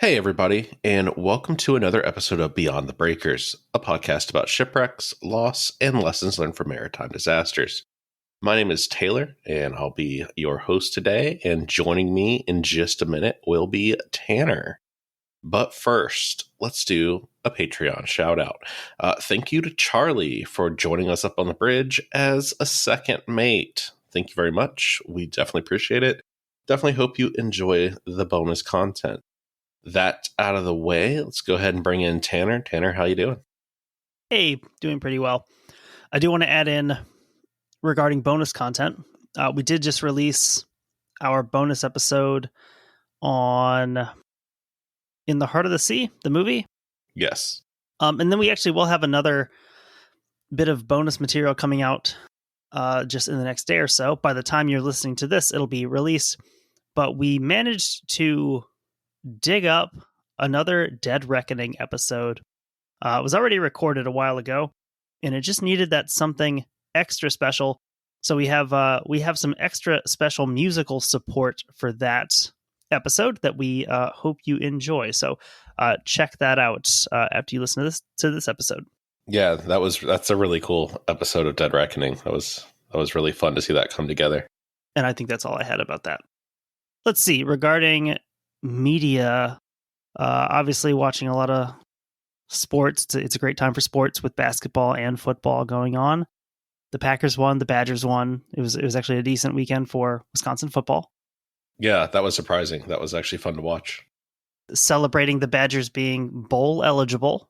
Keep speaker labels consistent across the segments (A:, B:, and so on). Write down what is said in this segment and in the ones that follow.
A: Hey, everybody, and welcome to another episode of Beyond the Breakers, a podcast about shipwrecks, loss, and lessons learned from maritime disasters. My name is Taylor, and I'll be your host today, and joining me in just a minute will be Tanner. But first, let's do a Patreon shout out. Thank you to Charlie for joining us up on the bridge as a second mate. Thank you very much. We definitely appreciate it. Definitely hope you enjoy the bonus content. That out of the way, let's go ahead and bring in Tanner. Tanner, how you doing?
B: Hey, doing pretty well. I do want to add in regarding bonus content. We did just release our bonus episode on In the Heart of the Sea, the movie.
A: Yes.
B: And then we actually will have another bit of bonus material coming out just in the next day or so. By the time you're listening to this, it'll be released. But we managed to dig up another Dead Reckoning episode. It was already recorded a while ago, and it just needed that something extra special. So we have some extra special musical support for that episode that we hope you enjoy. So check that out after you listen to this episode.
A: Yeah, that's a really cool episode of Dead Reckoning. That was really fun to see that come together.
B: And I think that's all I had about that. Let's see, regarding media, obviously watching a lot of sports. It's a great time for sports with basketball and football going on. The Packers won, the Badgers won. It was actually a decent weekend for Wisconsin football.
A: Yeah, that was surprising. That was actually fun to watch.
B: Celebrating the Badgers being bowl eligible,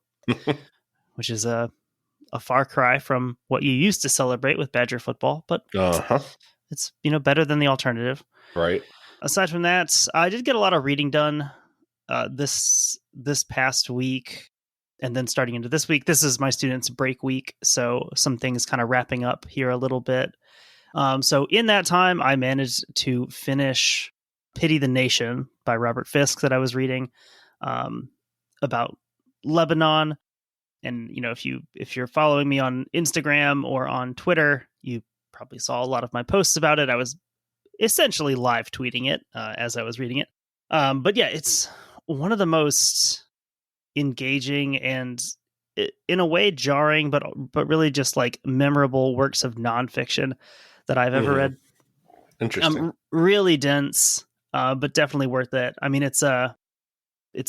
B: which is a far cry from what you used to celebrate with Badger football, but it's better than the alternative.
A: Right.
B: Aside from that, I did get a lot of reading done this past week, and then starting into this week. This is my students' break week, so some things kind of wrapping up here a little bit. So in that time, I managed to finish Pity the Nation by Robert Fisk that I was reading about Lebanon. And if you're following me on Instagram or on Twitter, you probably saw a lot of my posts about it. I was essentially live tweeting it as I was reading it. But yeah, it's one of the most engaging and in a way jarring, but really just like memorable works of nonfiction that I've ever read.
A: Interesting.
B: Really dense, but definitely worth it. I mean, it's a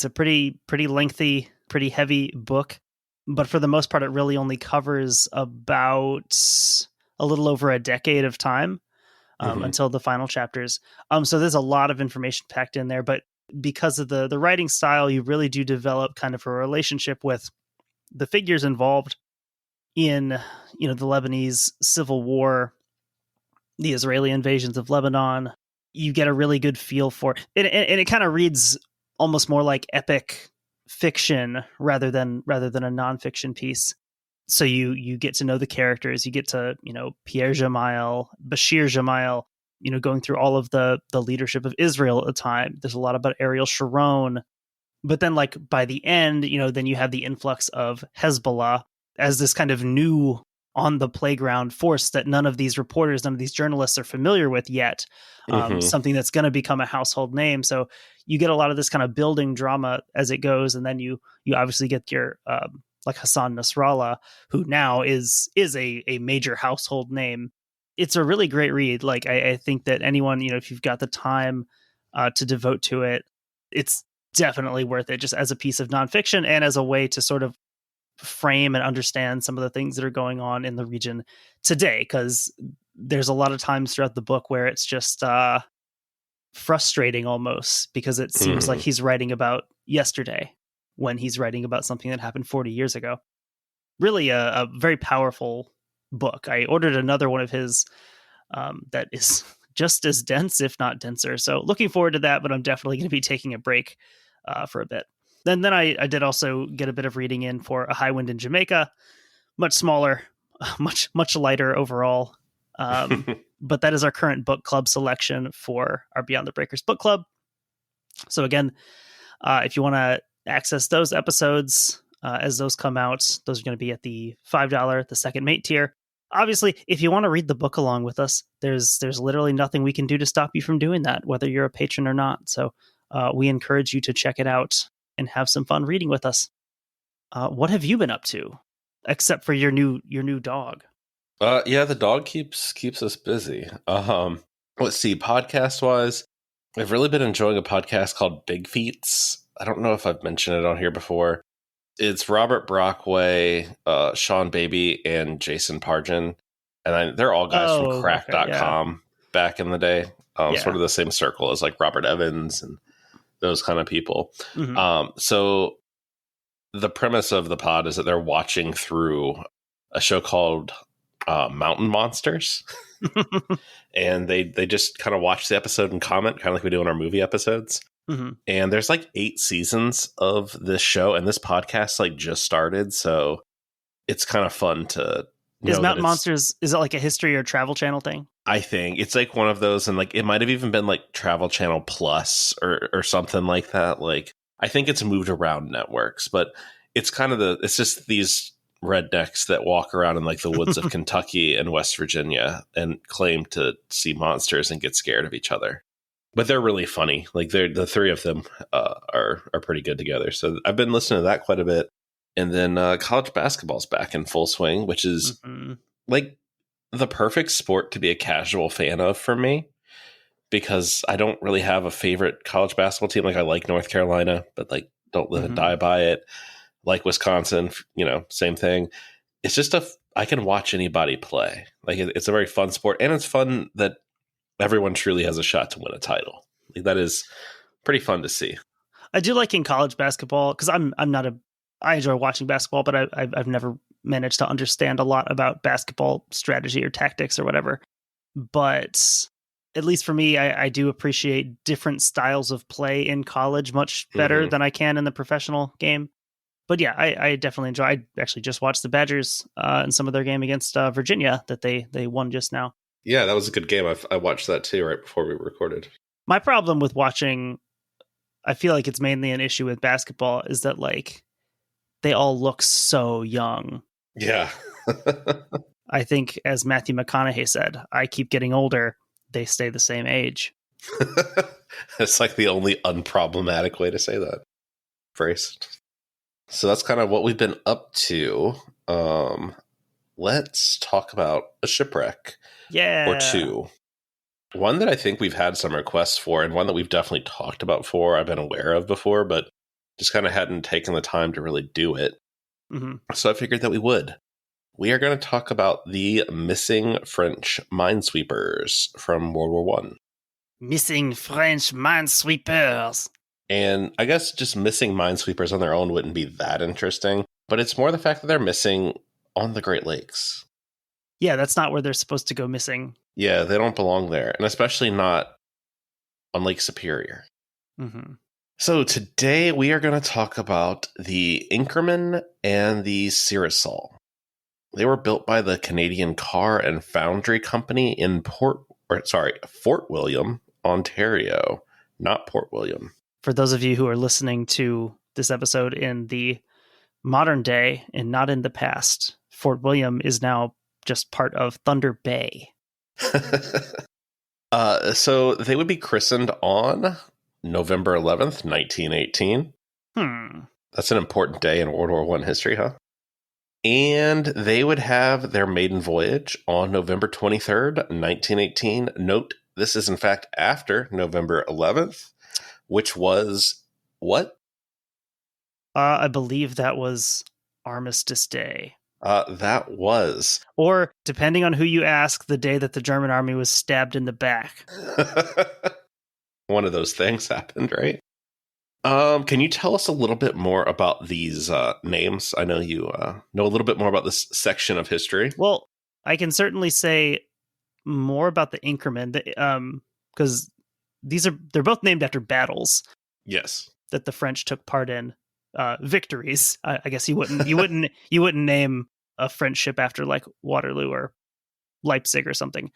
B: pretty lengthy, pretty heavy book, but for the most part, it really only covers about a little over a decade of time. Until the final chapters. So there's a lot of information packed in there, but because of the writing style, you really do develop kind of a relationship with the figures involved in, the Lebanese civil war, the Israeli invasions of Lebanon. You get a really good feel for it. And it kind of reads almost more like epic fiction rather than a nonfiction piece. So you get to know the characters, you get to, Pierre Jamail, Bashir Jamail, going through all of the leadership of Israel at the time. There's a lot about Ariel Sharon. But then like by the end, then you have the influx of Hezbollah as this kind of new on the playground force that none of these reporters, none of these journalists are familiar with yet. Something that's going to become a household name. So you get a lot of this kind of building drama as it goes. And then you obviously get your, like Hassan Nasrallah, who now is a major household name. It's a really great read. Like I think that anyone, if you've got the time to devote to it, it's definitely worth it just as a piece of nonfiction and as a way to sort of frame and understand some of the things that are going on in the region today. Because there's a lot of times throughout the book where it's just frustrating almost because it seems like he's writing about yesterday when he's writing about something that happened 40 years ago. Really a very powerful book. I ordered another one of his that is just as dense, if not denser. So looking forward to that, but I'm definitely going to be taking a break for a bit. Then I did also get a bit of reading in for A High Wind in Jamaica. Much smaller, much lighter overall. But that is our current book club selection for our Beyond the Breakers book club. So again, if you want to access those episodes as those come out, those are going to be at the $5, the second mate tier. Obviously, if you want to read the book along with us, there's literally nothing we can do to stop you from doing that, whether you're a patron or not. So we encourage you to check it out and have some fun reading with us. What have you been up to, except for your new dog?
A: Yeah, the dog keeps us busy. Let's see, podcast wise, I've really been enjoying a podcast called Big Feats. I don't know if I've mentioned it on here before. It's Robert Brockway, Sean Baby, and Jason Pargin. And they're all guys from crack.com back in the day. Sort of the same circle as like Robert Evans and those kind of people.
B: Mm-hmm.
A: So the premise of the pod is that they're watching through a show called Mountain Monsters. And they just kind of watch the episode and comment, kind of like we do in our movie episodes.
B: Mm-hmm.
A: And there's like 8 seasons of this show, and this podcast like just started, so it's kind of fun to
B: Is Mountain Monsters, is it like a History or Travel Channel thing?
A: I think it's like one of those, and like it might have even been like Travel Channel Plus or something like that. Like I think it's moved around networks, but it's kind of it's just these rednecks that walk around in like the woods of Kentucky and West Virginia and claim to see monsters and get scared of each other. But they're really funny. Like the 3 of them are pretty good together. So I've been listening to that quite a bit. And then college basketball's back in full swing, which is like the perfect sport to be a casual fan of for me, because I don't really have a favorite college basketball team. Like I like North Carolina, but like don't live and die by it. Like Wisconsin, same thing. It's just I can watch anybody play. Like it's a very fun sport, and it's fun that everyone truly has a shot to win a title. Like that is pretty fun to see.
B: I do like in college basketball, because I enjoy watching basketball, but I've never managed to understand a lot about basketball strategy or tactics or whatever. But at least for me, I do appreciate different styles of play in college much better than I can in the professional game. But yeah, I definitely enjoy. I actually just watched the Badgers in some of their game against Virginia that they won just now.
A: Yeah, that was a good game. I watched that too right before we recorded.
B: My problem with watching, I feel like it's mainly an issue with basketball, is that like they all look so young.
A: Yeah.
B: I think, as Matthew McConaughey said, I keep getting older. They stay the same age.
A: It's like the only unproblematic way to say that phrase. So that's kind of what we've been up to. Let's talk about a shipwreck or 2. One that I think we've had some requests for, and one that we've definitely talked about before, I've been aware of before, but just kind of hadn't taken the time to really do it. So I figured that we would. We are going to talk about the missing French minesweepers from World War I.
B: Missing French minesweepers.
A: And I guess just missing minesweepers on their own wouldn't be that interesting, but it's more the fact that they're missing on the Great Lakes.
B: Yeah, that's not where they're supposed to go missing.
A: Yeah, they don't belong there, and especially not on Lake Superior. So today we are going to talk about the Inkerman and the Cerisoles. They were built by the Canadian Car and Foundry Company in Fort William, Ontario, not Port William.
B: For those of you who are listening to this episode in the modern day and not in the past, Fort William is now just part of Thunder Bay.
A: So they would be christened on November 11th, 1918. That's an important day in World War I history, huh? And they would have their maiden voyage on November 23rd, 1918. Note, this is in fact after November 11th, which was what?
B: I believe that was Armistice Day.
A: That was.
B: Or, depending on who you ask, the day that the German army was stabbed in the back.
A: One of those things happened, right? Can you tell us a little bit more about these names? I know you know a little bit more about this section of history.
B: Well, I can certainly say more about the Inkerman, because they're both named after battles.
A: Yes,
B: that the French took part in. Victories. I guess you wouldn't name a French ship after like Waterloo or Leipzig or something.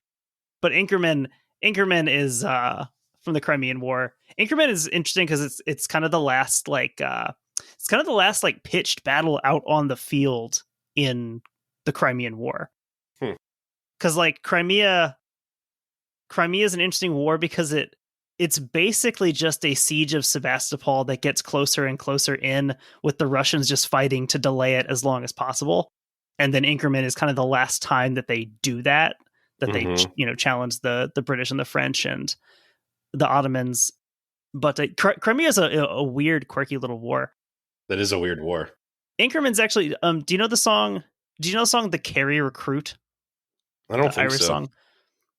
B: But Inkerman is from the Crimean War. Inkerman is interesting because it's kind of the last pitched battle out on the field in the Crimean War. Because like Crimea is an interesting war because it it's basically just a siege of Sebastopol that gets closer and closer in, with the Russians just fighting to delay it as long as possible. And then Inkerman is kind of the last time that they do that they challenge the British and the French and the Ottomans. But Crimea is a weird, quirky little war.
A: That is a weird war.
B: Inkerman's actually. Do you know the song? Do you know the song "The Kerry Recruit"?
A: I don't think
B: Irish
A: so.
B: Song.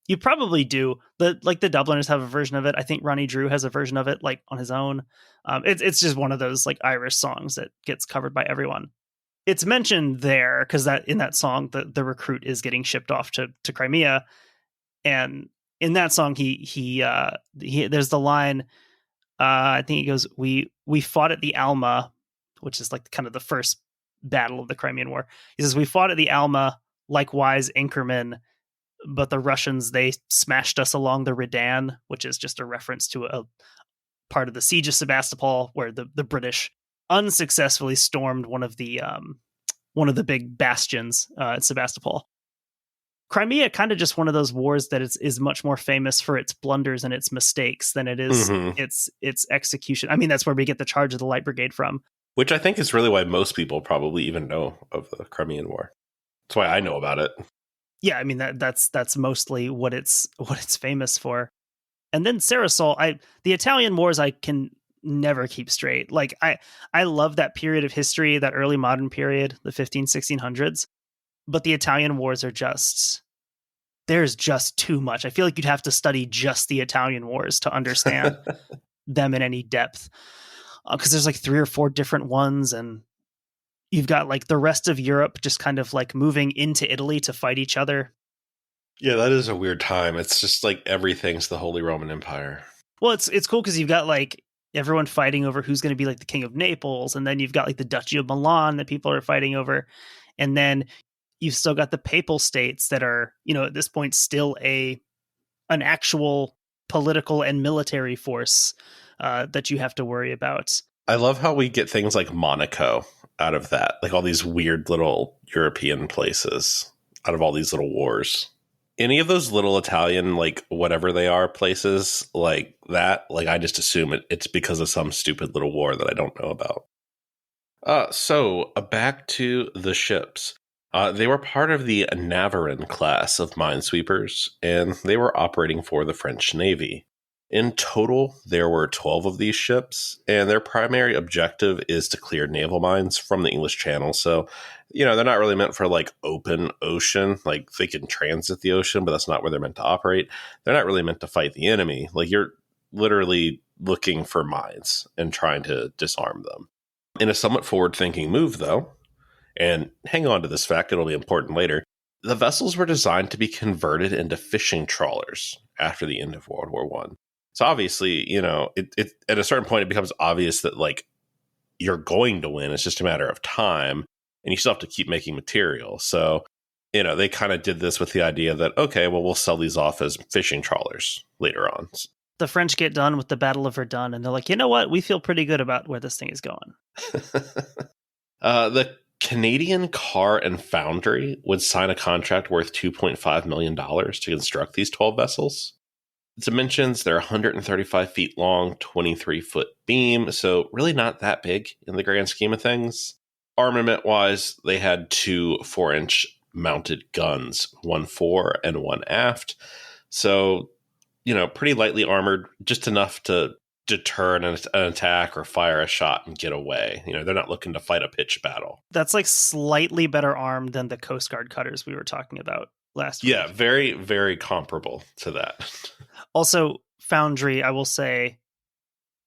B: You probably do. The Dubliners have a version of it. I think Ronnie Drew has a version of it, like on his own. It's just one of those like Irish songs that gets covered by everyone. It's mentioned there because that in that song, the recruit is getting shipped off to Crimea, and in that song, he there's the line. I think he goes, "We fought at the Alma," which is like kind of the first battle of the Crimean War. He says, "We fought at the Alma, likewise Inkerman, but the Russians, they smashed us along the Redan," which is just a reference to a part of the siege of Sebastopol where the British unsuccessfully stormed one of the big bastions at Sebastopol. Crimea, kind of just one of those wars that is much more famous for its blunders and its mistakes than it is its execution. I mean, that's where we get the charge of the Light Brigade from.
A: Which I think is really why most people probably even know of the Crimean War. That's why I know about it.
B: Yeah, I mean that's mostly what it's famous for. And then Cerisoles, the Italian wars I can never keep straight. Like I love that period of history, that early modern period, the 1600s. But the Italian wars are there's just too much. I feel like you'd have to study just the Italian wars to understand them in any depth. Because there's like 3 or 4 different ones, and you've got like the rest of Europe just kind of like moving into Italy to fight each other.
A: Yeah, that is a weird time. It's just like everything's the Holy Roman Empire.
B: Well, it's cool because you've got like everyone fighting over who's going to be like the King of Naples, and then you've got like the Duchy of Milan that people are fighting over, and then you've still got the Papal States that are, at this point still an actual political and military force that you have to worry about.
A: I love how we get things like Monaco out of that, like all these weird little European places out of all these little wars. Any of those little Italian, like whatever they are, places like that, like I just assume it's because of some stupid little war that I don't know about. So back to the ships. They were part of the Navarin-class of minesweepers, and they were operating for the French Navy. In total, there were 12 of these ships, and their primary objective is to clear naval mines from the English Channel. So, they're not really meant for like open ocean. Like they can transit the ocean, but that's not where they're meant to operate. They're not really meant to fight the enemy. Like you're literally looking for mines and trying to disarm them. In a somewhat forward-thinking move, though, and hang on to this fact, it'll be important later, the vessels were designed to be converted into fishing trawlers after the end of World War I. So obviously, it at a certain point, it becomes obvious that like you're going to win. It's just a matter of time, and you still have to keep making material. So, they kind of did this with the idea that, okay, well, we'll sell these off as fishing trawlers later on.
B: The French get done with the Battle of Verdun, and they're like, you know what? We feel pretty good about where this thing is going.
A: The Canadian Car and Foundry would sign a contract worth $2.5 million to construct these 12 vessels. Dimensions, they're 135 feet long, 23-foot beam, so really not that big in the grand scheme of things. Armament-wise, they had 2 4-inch mounted guns, one fore and one aft. So, pretty lightly armored, just enough to deter an attack or fire a shot and get away. They're not looking to fight a pitched battle.
B: That's like slightly better armed than the Coast Guard cutters we were talking about last week.
A: Yeah, very, very comparable to that.
B: Also, foundry, I will say,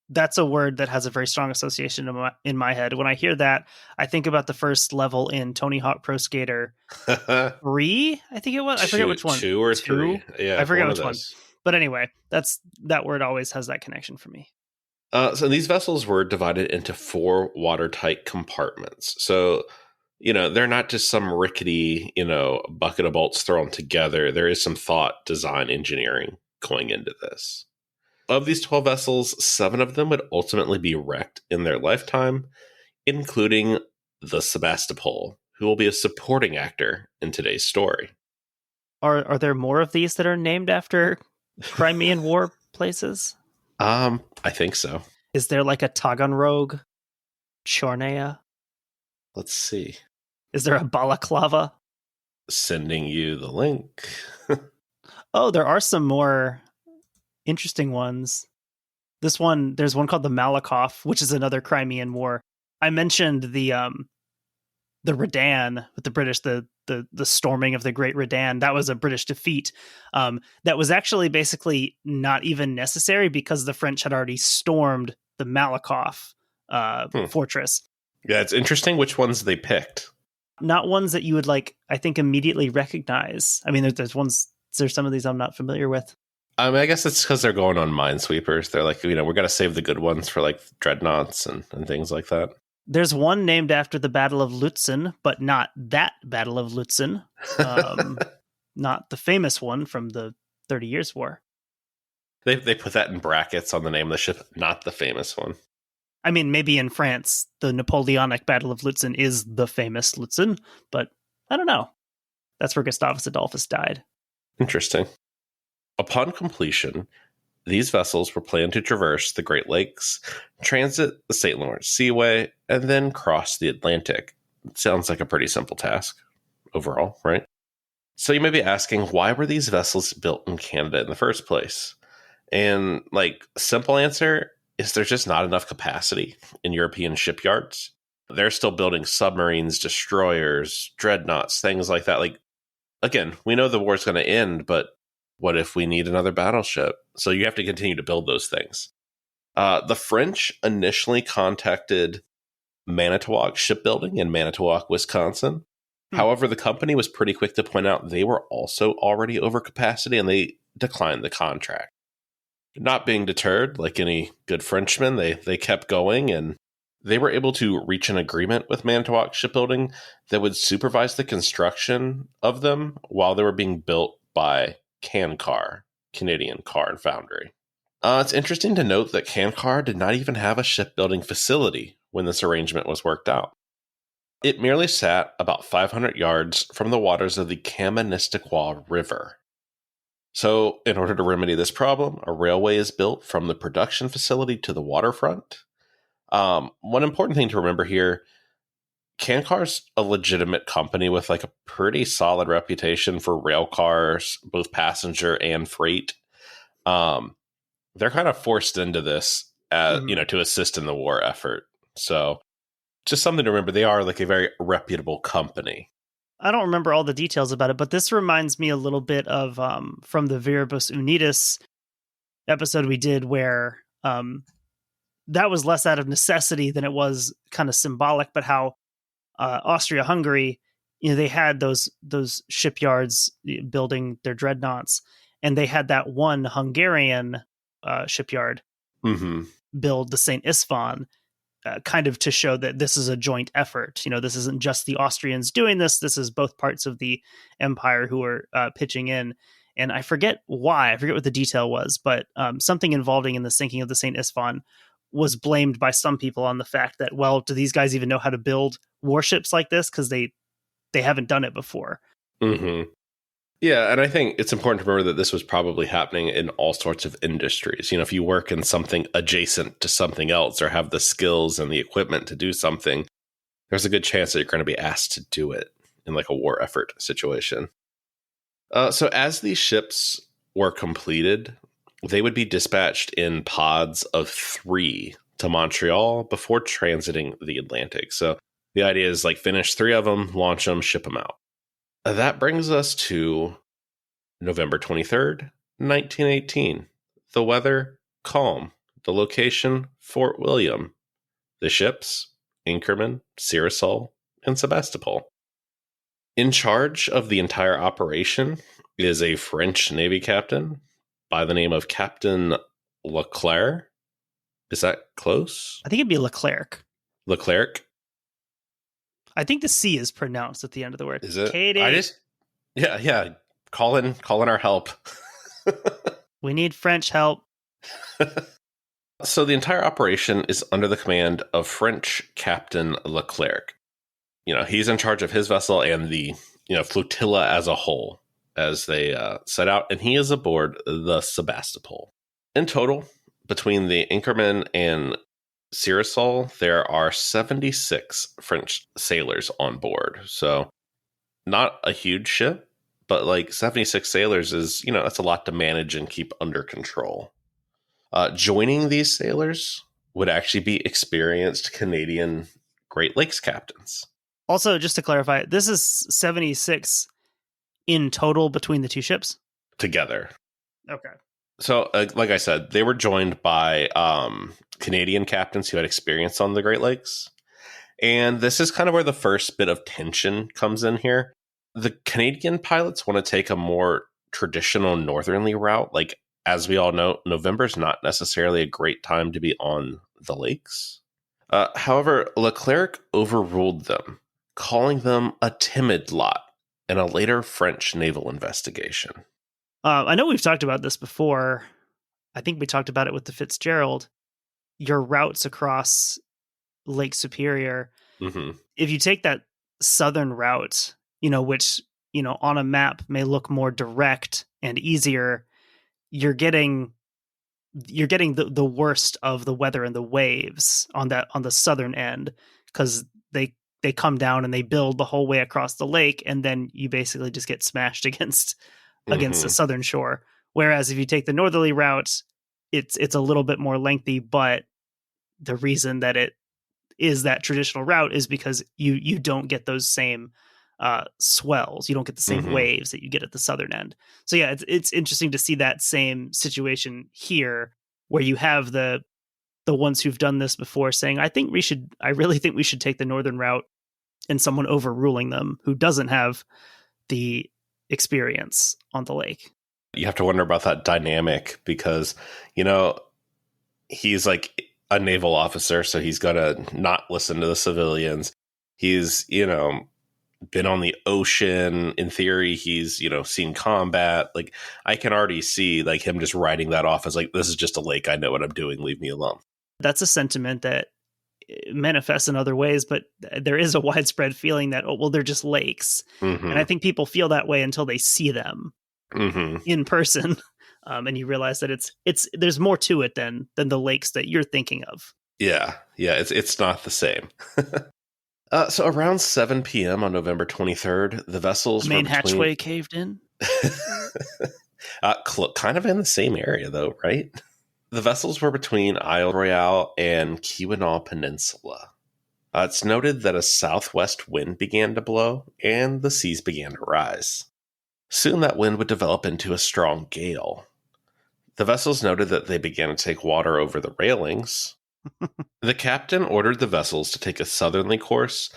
B: that's a word that has a very strong association in my head. When I hear that, I think about the first level in Tony Hawk Pro Skater 3, I think it was. I forget which one.
A: 2 or 3. Yeah,
B: I forget which one. But anyway, that word always has that connection for me.
A: So these vessels were divided into 4 watertight compartments. So, they're not just some rickety, bucket of bolts thrown together. There is some thought, design, engineering going into this. Of these 12 vessels, 7 of them would ultimately be wrecked in their lifetime, including the Sebastopol, who will be a supporting actor in today's story.
B: Are there more of these that are named after Crimean War places?
A: I think so.
B: Is there like a Taganrog Chornea?
A: Let's see.
B: Is there a Balaclava?
A: Sending you the link.
B: Oh, there are some more interesting ones. There's one called the Malakoff, which is another Crimean War. I mentioned the Redan with the British, the storming of the Great Redan. That was a British defeat. That was actually basically not even necessary because the French had already stormed the Malakoff fortress.
A: Yeah, it's interesting which ones they picked.
B: Not ones that you would I think immediately recognize. I mean, there's some of these I'm not familiar with.
A: I mean, I guess it's because they're going on minesweepers. They're like, we're going to save the good ones for like dreadnoughts and things like that.
B: There's one named after the Battle of Lutzen, but not that Battle of Lutzen. Not the famous one from the 30 Years' War.
A: They put that in brackets on the name of the ship, not the famous one.
B: I mean, maybe in France, the Napoleonic Battle of Lutzen is the famous Lutzen, but I don't know. That's where Gustavus Adolphus died.
A: Interesting. Upon completion, these vessels were planned to traverse the Great Lakes, transit the St. Lawrence Seaway, and then cross the Atlantic. It sounds like a pretty simple task overall, right? So you may be asking, why were these vessels built in Canada in the first place? And simple answer is there's just not enough capacity in European shipyards. They're still building submarines, destroyers, dreadnoughts, things like that. Again, we know the war's going to end, but what if we need another battleship? So you have to continue to build those things. The French initially contacted Manitowoc Shipbuilding in Manitowoc, Wisconsin. However, the company was pretty quick to point out they were also already over capacity and they declined the contract. Not being deterred, like any good Frenchman, they kept going, and they were able to reach an agreement with Manitowoc Shipbuilding that would supervise the construction of them while they were being built by Cancar, Canadian Car and Foundry. It's interesting to note that Cancar did not even have a shipbuilding facility when this arrangement was worked out. It merely sat about 500 yards from the waters of the Kaministiquia River. So, in order to remedy this problem, a railway is built from the production facility to the waterfront. One important thing to remember here, Cancar's a legitimate company with a pretty solid reputation for rail cars, both passenger and freight. They're kind of forced into this, to assist in the war effort. So, just something to remember. They are a very reputable company.
B: I don't remember all the details about it, but this reminds me a little bit of from the Viribus Unitas episode we did, where that was less out of necessity than it was kind of symbolic, but how Austria-Hungary, they had those shipyards building their dreadnoughts, and they had that one Hungarian shipyard build the St. István, kind of to show that this is a joint effort. This isn't just the Austrians doing this. This is both parts of the empire who are pitching in. And I forget why. I forget what the detail was, but something involving in the sinking of the St. István was blamed by some people on the fact that, well, do these guys even know how to build warships like this? Because they haven't done it before.
A: Mm-hmm. Yeah, and I think it's important to remember that this was probably happening in all sorts of industries. If you work in something adjacent to something else or have the skills and the equipment to do something, there's a good chance that you're going to be asked to do it in a war effort situation. So as these ships were completed, they would be dispatched in pods of 3 to Montreal before transiting the Atlantic. So the idea is finish 3 of them, launch them, ship them out. That brings us to November 23rd, 1918. The weather, calm. The location, Fort William. The ships, Inkerman, Cerisoles, and Sebastopol. In charge of the entire operation is a French Navy captain by the name of Captain Leclerc. Is that close?
B: I think it'd be Leclerc.
A: Leclerc?
B: I think the C is pronounced at the end of the word.
A: Is it?
B: Katie.
A: Yeah. Call in our help.
B: We need French help.
A: So the entire operation is under the command of French Captain Leclerc. He's in charge of his vessel and the flotilla as a whole as they set out, and he is aboard the Sebastopol. In total, between the Inkerman and Cerisoles, there are 76 French sailors on board. So not a huge ship, but like 76 sailors is, that's a lot to manage and keep under control. Joining these sailors would actually be experienced Canadian Great Lakes captains.
B: Also, just to clarify, this is 76 in total between the two ships?
A: Together.
B: Okay.
A: So, like I said, they were joined by Canadian captains who had experience on the Great Lakes. And this is kind of where the first bit of tension comes in here. The Canadian pilots want to take a more traditional northerly route. Like, as we all know, November is not necessarily a great time to be on the lakes. However, Leclerc overruled them, calling them a timid lot in a later French naval investigation.
B: I know we've talked about this before. I think we talked about it with the Fitzgerald. Your routes across Lake Superior.
A: Mm-hmm.
B: If you take that southern route, which, on a map may look more direct and easier, you're getting the worst of the weather and the waves on the southern end, because they come down and they build the whole way across the lake, and then you basically just get smashed against the southern shore. Whereas if you take the northerly route, it's a little bit more lengthy, but the reason that it is that traditional route is because you don't get those same swells. You don't get the same waves that you get at the southern end. So yeah, it's interesting to see that same situation here, where you have the ones who've done this before saying, I really think we should take the northern route, and someone overruling them who doesn't have the experience on the lake.
A: You have to wonder about that dynamic because, he's like a naval officer, so he's going to not listen to the civilians. He's, been on the ocean. In theory, he's, seen combat. Like, I can already see like him just writing that off as like, this is just a lake. I know what I'm doing. Leave me alone.
B: That's a sentiment that manifests in other ways, but there is a widespread feeling that, they're just lakes. And I think people feel that way until they see them in person. And you realize that there's more to it than the lakes that you're thinking of.
A: Yeah. It's not the same. So around 7 p.m. on November 23rd, the vessels
B: main hatchway caved in.
A: Kind of in the same area, though, right? The vessels were between Isle Royale and Keweenaw Peninsula. It's noted that a southwest wind began to blow, and the seas began to rise. Soon that wind would develop into a strong gale. The vessels noted that they began to take water over the railings. The captain ordered the vessels to take a southerly course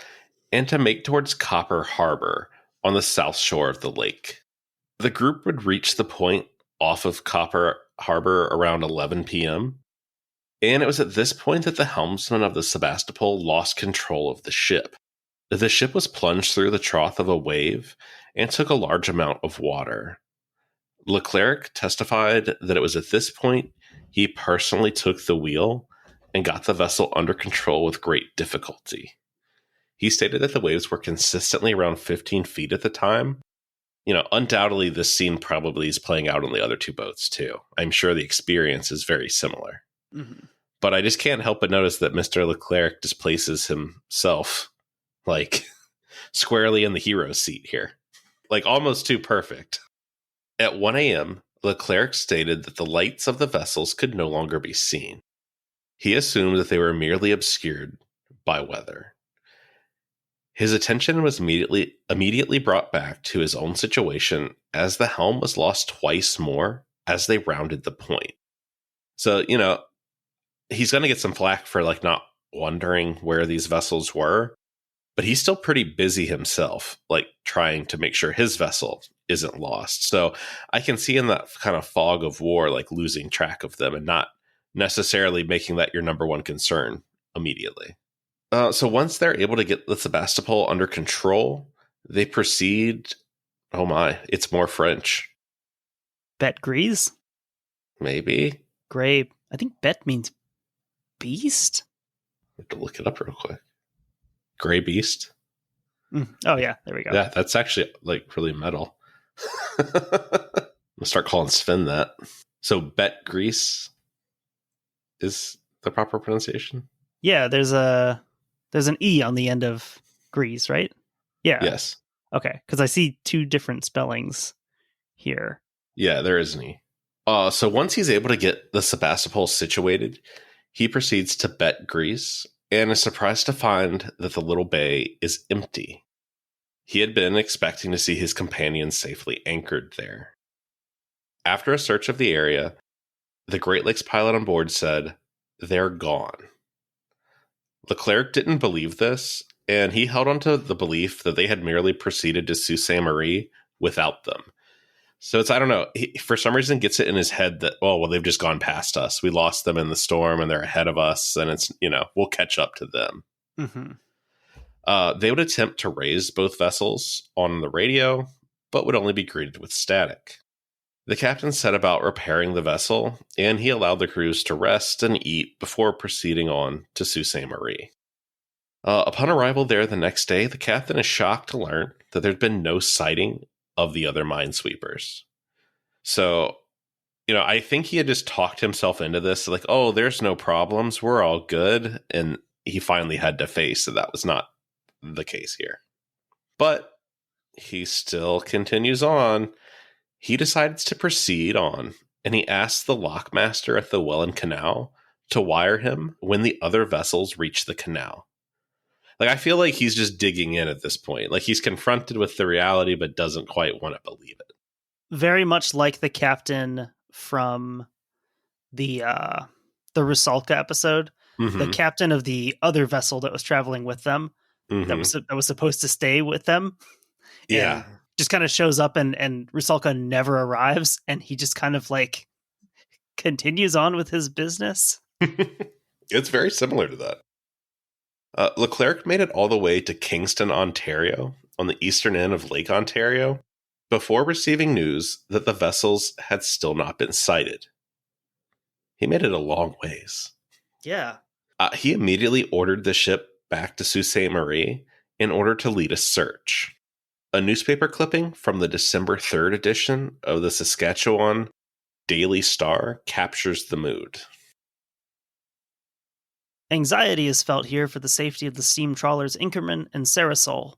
A: and to make towards Copper Harbor on the south shore of the lake. The group would reach the point off of Copper Harbor around 11 p.m., and it was at this point that the helmsman of the Sebastopol lost control of the ship. The ship was plunged through the trough of a wave and took a large amount of water. Leclerc testified that it was at this point he personally took the wheel and got the vessel under control with great difficulty. He stated that the waves were consistently around 15 feet at the time. Undoubtedly this scene probably is playing out on the other two boats too. I'm sure the experience is very similar. Mm-hmm. But I just can't help but notice that Mr. Leclerc displaces himself like squarely in the hero's seat here. Like almost too perfect. At 1 a.m., Leclerc stated that the lights of the vessels could no longer be seen. He assumed that they were merely obscured by weather. His attention was immediately brought back to his own situation as the helm was lost twice more as they rounded the point. So, he's going to get some flack for like not wondering where these vessels were, but he's still pretty busy himself, like trying to make sure his vessel isn't lost. So I can see in that kind of fog of war, like losing track of them and not necessarily making that your number one concern immediately. So once they're able to get the Sebastopol under control, they proceed. Oh my, it's more French.
B: Bet grise?
A: Maybe.
B: Gray. I think bet means beast.
A: I have to look it up real quick. Gray beast.
B: Oh yeah, there we go.
A: Yeah, that's actually like really metal. I'm gonna start calling Sven that. So bet grease. is the proper pronunciation.
B: Yeah, there's an E on the end of Grease, right? Yeah.
A: Yes.
B: Okay, because I see two different spellings here.
A: Yeah, there is an E. So once he's able to get the Sebastopol situated, he proceeds to bet Greece and is surprised to find that the little bay is empty. He had been expecting to see his companions safely anchored there. After a search of the area, the Great Lakes pilot on board said, "They're gone." Leclerc didn't believe this, and he held on to the belief that they had merely proceeded to Sault Ste. Marie without them. So it's, I don't know, he, for some reason, gets it in his head that, oh, well, they've just gone past us. We lost them in the storm, and they're ahead of us, and it's, we'll catch up to them.
B: Mm-hmm.
A: They would attempt to raise both vessels on the radio, but would only be greeted with static. The captain set about repairing the vessel, and he allowed the crews to rest and eat before proceeding on to Sault Ste. Marie. Upon arrival there the next day, the captain is shocked to learn that there's been no sighting of the other minesweepers. So, I think he had just talked himself into this, like, oh, there's no problems, we're all good, and he finally had to face that was not the case here. But he still continues on. He decides to proceed on, and he asks the lockmaster at the Welland Canal to wire him when the other vessels reach the canal. Like, I feel like he's just digging in at this point. Like, he's confronted with the reality, but doesn't quite want to believe it.
B: Very much like the captain from the Rusalka episode, the captain of the other vessel that was traveling with them, that was supposed to stay with them.
A: Yeah.
B: And just kind of shows up and Rusalka never arrives, and he just kind of like continues on with his business.
A: It's very similar to that. Leclerc made it all the way to Kingston, Ontario, on the eastern end of Lake Ontario, before receiving news that the vessels had still not been sighted. He made it a long ways.
B: Yeah.
A: He immediately ordered the ship back to Sault Ste. Marie in order to lead a search. A newspaper clipping from the December 3rd edition of the Saskatchewan Daily Star captures the mood.
B: Anxiety is felt here for the safety of the steam trawlers Inkerman and Cerisoles,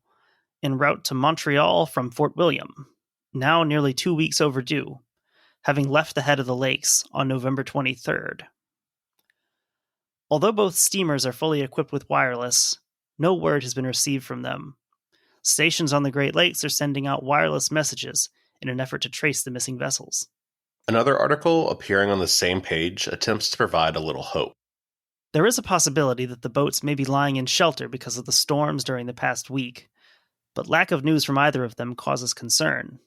B: en route to Montreal from Fort William, now nearly 2 weeks overdue, having left the head of the lakes on November 23rd. Although both steamers are fully equipped with wireless, no word has been received from them. Stations on the Great Lakes are sending out wireless messages in an effort to trace the missing vessels.
A: Another article appearing on the same page attempts to provide a little hope.
B: There is a possibility that the boats may be lying in shelter because of the storms during the past week, but lack of news from either of them causes concern.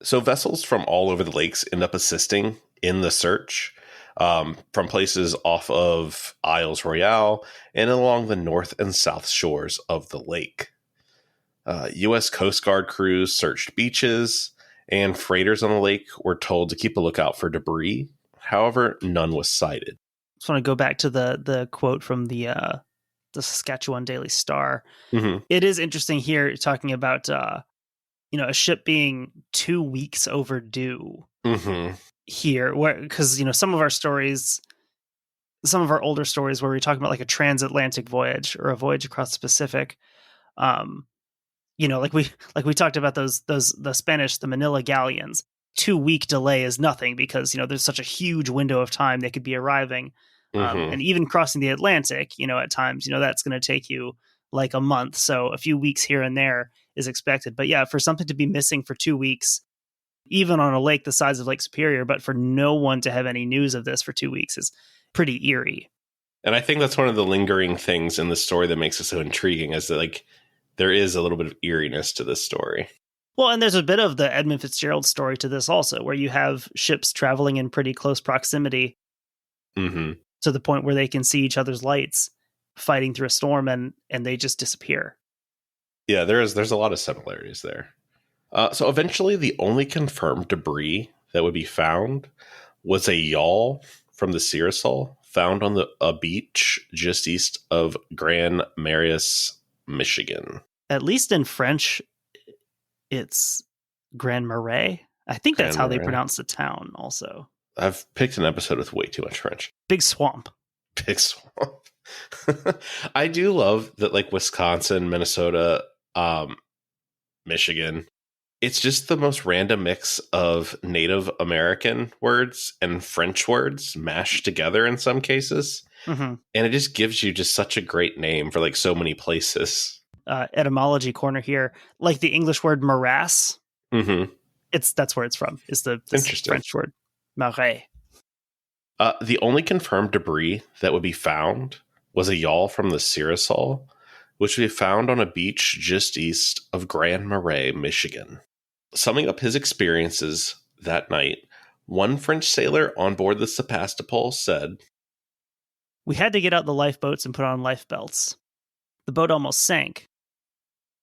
A: So vessels from all over the lakes end up assisting in the search, from places off of Isles Royale and along the north and south shores of the lake. U.S. Coast Guard crews searched beaches, and freighters on the lake were told to keep a lookout for debris. However, none was sighted.
B: I just want to go back to the quote from the Saskatchewan Daily Star.
A: Mm-hmm.
B: It is interesting here talking about a ship being 2 weeks overdue here, where because some of our stories, some of our older stories where we're talking about like a transatlantic voyage or a voyage across the Pacific, like we talked about the Spanish, the Manila galleons. 2-week delay is nothing because there's such a huge window of time they could be arriving, and even crossing the Atlantic, at times that's going to take you like a month, so a few weeks here and there is expected. But yeah, for something to be missing for 2 weeks, even on a lake the size of Lake Superior, but for no one to have any news of this for 2 weeks is pretty eerie.
A: And I think that's one of the lingering things in the story that makes it so intriguing, is that like there is a little bit of eeriness to this story.
B: Well, and there's a bit of the Edmund Fitzgerald story to this also, where you have ships traveling in pretty close proximity to the point where they can see each other's lights fighting through a storm, and they just disappear.
A: Yeah, there's a lot of similarities there. So eventually the only confirmed debris that would be found was a yawl from the Cerisoles found on a beach just east of Grand Marais, Michigan.
B: At least in French, it's Grand Marais. I think that's how they pronounce the town also.
A: I've picked an episode with way too much French.
B: Big swamp.
A: Big swamp. I do love that, like Wisconsin, Minnesota, Michigan. It's just the most random mix of Native American words and French words mashed together in some cases.
B: Mm-hmm.
A: And it just gives you just such a great name for like so many places.
B: Etymology corner here. Like the English word morass.
A: Mm-hmm.
B: That's where it's from. It's the French word marais.
A: The only confirmed debris that would be found was a yawl from the Cerisoles, which we found on a beach just east of Grand Marais, Michigan. Summing up his experiences that night, one French sailor on board the Sebastopol said,
B: "We had to get out the lifeboats and put on life belts. The boat almost sank,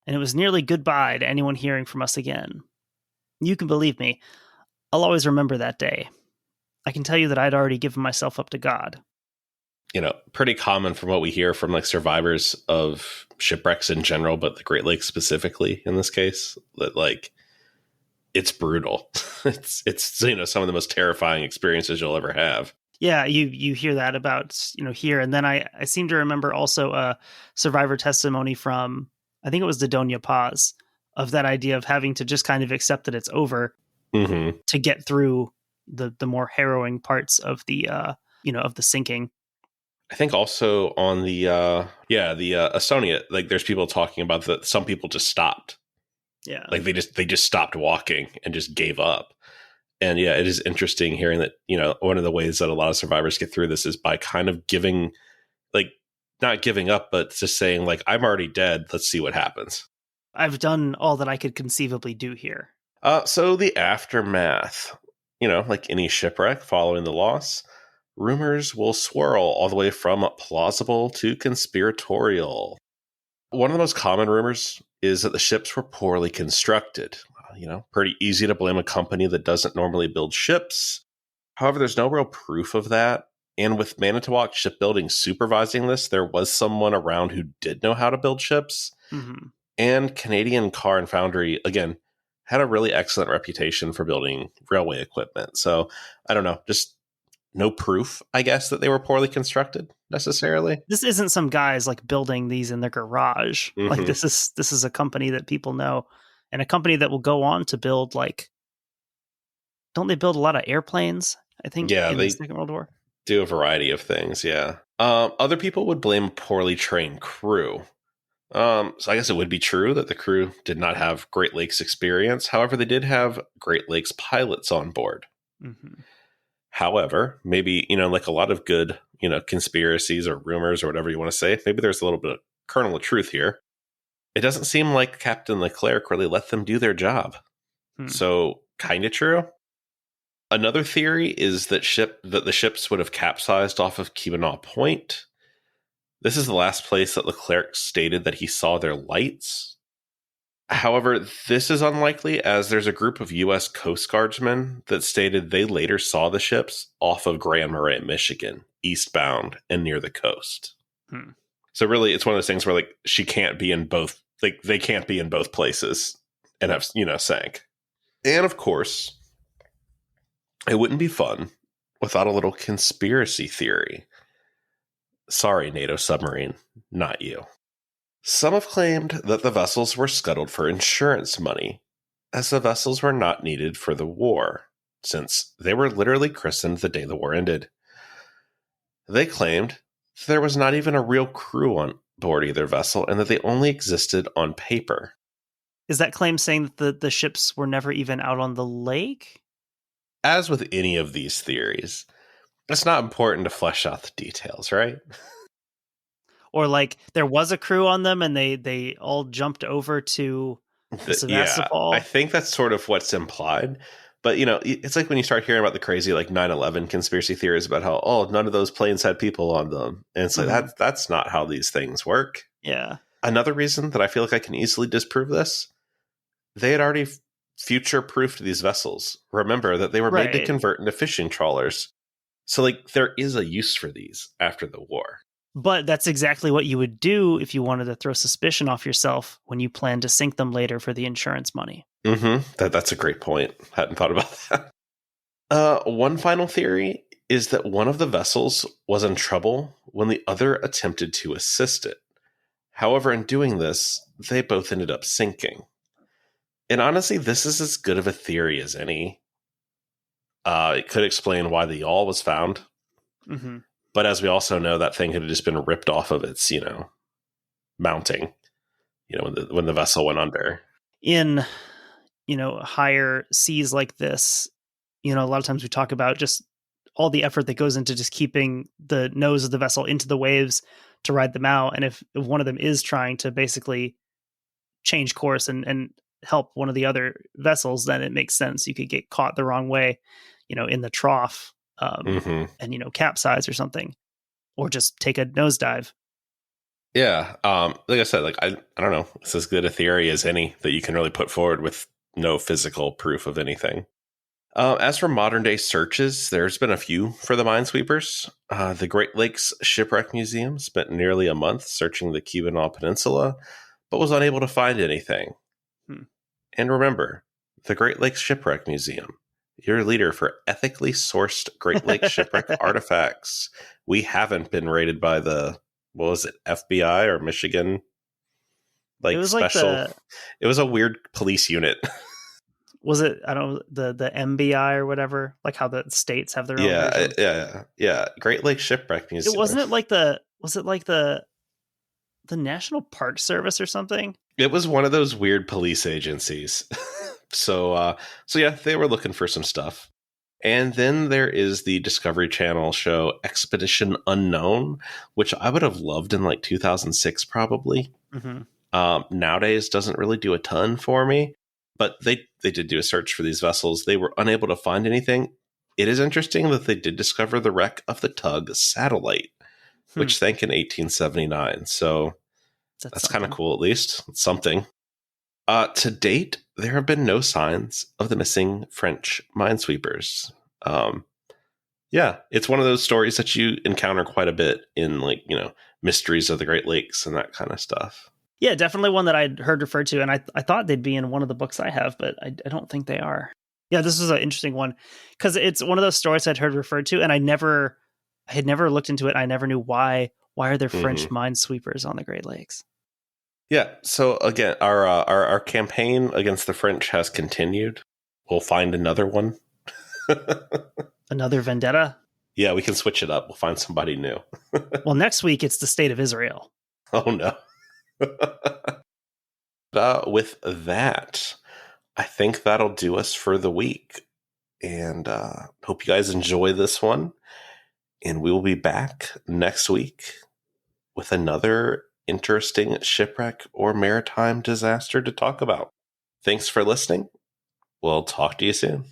B: and it was nearly goodbye to anyone hearing from us again. You can believe me, I'll always remember that day. I can tell you that I'd already given myself up to God."
A: You know, pretty common from what we hear from like survivors of shipwrecks in general, but the Great Lakes specifically in this case, that like it's brutal. it's you know, some of the most terrifying experiences you'll ever have.
B: Yeah, you hear that about, here. And then I seem to remember also a survivor testimony from, I think it was the Doña Paz, of that idea of having to just kind of accept that it's over to get through the more harrowing parts of the of the sinking.
A: I think also on the Estonia, like there's people talking about that some people just stopped.
B: Yeah.
A: Like they just stopped walking and just gave up. And yeah, it is interesting hearing that, one of the ways that a lot of survivors get through this is by kind of giving, like, not giving up, but just saying like, I'm already dead. Let's see what happens.
B: I've done all that I could conceivably do here.
A: So the aftermath, like any shipwreck following the loss, rumors will swirl all the way from plausible to conspiratorial. One of the most common rumors is that the ships were poorly constructed. Pretty easy to blame a company that doesn't normally build ships. However, there's no real proof of that. And with Manitowoc Shipbuilding supervising this, there was someone around who did know how to build ships.
B: Mm-hmm.
A: And Canadian Car and Foundry, again, had a really excellent reputation for building railway equipment. So, I don't know, just no proof, I guess, that they were poorly constructed necessarily.
B: This isn't some guys like building these in their garage.
A: Mm-hmm.
B: Like this is a company that people know, and a company that will go on to build, like, don't they build a lot of airplanes? I think in the Second World War.
A: Do a variety of things, yeah. Other people would blame a poorly trained crew. So I guess it would be true that the crew did not have Great Lakes experience. However, they did have Great Lakes pilots on board.
B: Mm-hmm.
A: However, maybe, like a lot of good, conspiracies or rumors or whatever you want to say, maybe there's a little bit of kernel of truth here. It doesn't seem like Captain Leclerc really let them do their job. So kind of true. Another theory is that the ships would have capsized off of Keweenaw Point. This is the last place that Leclerc stated that he saw their lights. However, this is unlikely, as there's a group of U.S. Coast Guardsmen that stated they later saw the ships off of Grand Marais, Michigan, eastbound and near the coast. So really, it's one of those things where like she can't be in both. Like they can't be in both places and have sank. And of course, it wouldn't be fun without a little conspiracy theory. Sorry, NATO submarine, not you. Some have claimed that the vessels were scuttled for insurance money, as the vessels were not needed for the war, since they were literally christened the day the war ended. They claimed there was not even a real crew on board either vessel, and that they only existed on paper.
B: Is that claim saying that the ships were never even out on the lake?
A: As with any of these theories, it's not important to flesh out the details, right?
B: Or like there was a crew on them and they all jumped over to the Sebastopol.
A: Yeah, I think that's sort of what's implied. But, it's like when you start hearing about the crazy like 9/11 conspiracy theories about how, none of those planes had people on them. And it's like, that's not how these things work.
B: Yeah.
A: Another reason that I feel like I can easily disprove this, they had already future-proofed these vessels. Remember that they were made to convert into fishing trawlers. So, like, there is a use for these after the war.
B: But that's exactly what you would do if you wanted to throw suspicion off yourself when you plan to sink them later for the insurance money.
A: Mm-hmm. That's a great point. Hadn't thought about that. One final theory is that one of the vessels was in trouble when the other attempted to assist it. However, in doing this, they both ended up sinking. And honestly, this is as good of a theory as any. It could explain why the yawl was found.
B: Mm-hmm.
A: But as we also know, that thing had just been ripped off of its, mounting, when the vessel went under.
B: In, higher seas like this, a lot of times we talk about just all the effort that goes into just keeping the nose of the vessel into the waves to ride them out. And if one of them is trying to basically change course and help one of the other vessels, then it makes sense. You could get caught the wrong way, in the trough, and, capsize or something, or just take a nosedive.
A: Yeah. Like I said, I don't know. It's as good a theory as any that you can really put forward with no physical proof of anything. As for modern day searches, there's been a few for the minesweepers. The Great Lakes Shipwreck Museum spent nearly a month searching the Keweenaw Peninsula, but was unable to find anything. And remember, the Great Lakes Shipwreck Museum, your leader for ethically sourced Great Lakes shipwreck artifacts. We haven't been raided by the, what was it, FBI or Michigan?
B: It was
A: special. It was a weird police unit.
B: Was it, I don't know, the MBI or whatever, like how the states have their own version?
A: Yeah. Great Lakes Shipwreck Museum.
B: Was it like the National Park Service or something?
A: It was one of those weird police agencies. So yeah, they were looking for some stuff. And then there is the Discovery Channel show Expedition Unknown, which I would have loved in 2006 probably. Nowadays doesn't really do a ton for me, but they did do a search for these vessels. They were unable to find anything. It is interesting that they did discover the wreck of the tug Satellite, which sank in 1879. So that's kind of cool, at least. It's something. To date, there have been no signs of the missing French minesweepers. Yeah, it's one of those stories that you encounter quite a bit in Mysteries of the Great Lakes and that kind of stuff.
B: Yeah, definitely one that I'd heard referred to, and I thought they'd be in one of the books I have, but I don't think they are. Yeah, this is an interesting one because it's one of those stories I'd heard referred to, and I had never looked into it. I never knew why. Why are there French minesweepers on the Great Lakes?
A: Yeah. So again, our campaign against the French has continued. We'll find another one.
B: Another vendetta?
A: Yeah, we can switch it up. We'll find somebody new.
B: Well, next week it's the state of Israel.
A: Oh no. With that, I think that'll do us for the week. And hope you guys enjoy this one. And we will be back next week with another interesting shipwreck or maritime disaster to talk about. Thanks for listening. We'll talk to you soon.